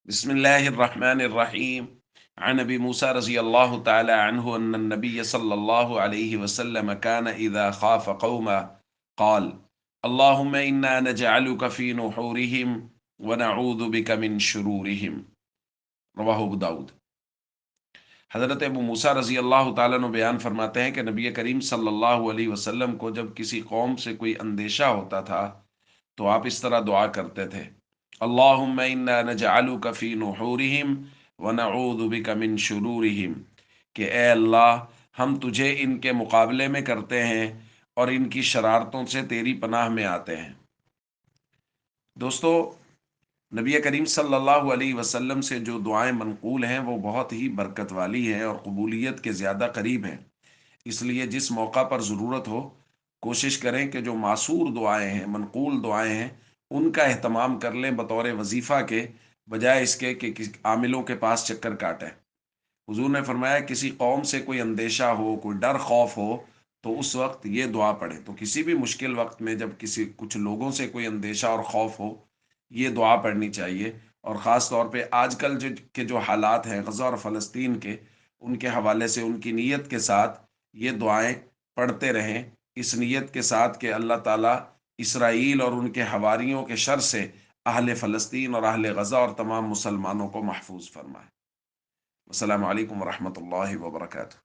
بسم الله الرحمن الرحيم. عن أبي موسى رضي الله تعالى عنه أن النبي صلى الله عليه وسلم كان إذا خاف قوما قال: اللهم إنا نجعلك في نحورهم ونعوذ بك من شرورهم. رواہ ابو داود۔ حضرت ابو موسیٰ رضی اللہ تعالیٰ عنہ بیان فرماتے ہیں کہ نبی کریم صلی اللہ علیہ وسلم کو جب کسی قوم سے کوئی اندیشہ ہوتا تھا تو آپ اس طرح دعا کرتے تھے: اللہم انا نجعلک فی نحورہم ونعوذ بک من شرورہم، کہ اے اللہ ہم تجھے ان کے مقابلے میں کرتے ہیں اور ان کی شرارتوں سے تیری پناہ میں آتے ہیں۔ دوستو، نبی کریم صلی اللہ علیہ وسلم سے جو دعائیں منقول ہیں وہ بہت ہی برکت والی ہیں اور قبولیت کے زیادہ قریب ہیں۔ اس لیے جس موقع پر ضرورت ہو کوشش کریں کہ جو معصور دعائیں ہیں، منقول دعائیں ہیں، ان کا اہتمام کر لیں بطور وظیفہ کے، بجائے اس کے کہ عاملوں کے پاس چکر کاٹیں۔ حضور نے فرمایا کسی قوم سے کوئی اندیشہ ہو، کوئی ڈر خوف ہو تو اس وقت یہ دعا پڑھیں۔ تو کسی بھی مشکل وقت میں جب کچھ لوگوں سے کوئی اندیشہ اور خوف ہو، یہ دعا پڑھنی چاہیے۔ اور خاص طور پہ آج کل جو حالات ہیں غزہ اور فلسطین کے، ان کے حوالے سے ان کی نیت کے ساتھ یہ دعائیں پڑھتے رہیں، اس نیت کے ساتھ کہ اللہ تعالیٰ اسرائیل اور ان کے حواریوں کے شر سے اہل فلسطین اور اہل غزہ اور تمام مسلمانوں کو محفوظ فرمائے۔ السلام علیکم ورحمۃ اللہ وبرکاتہ۔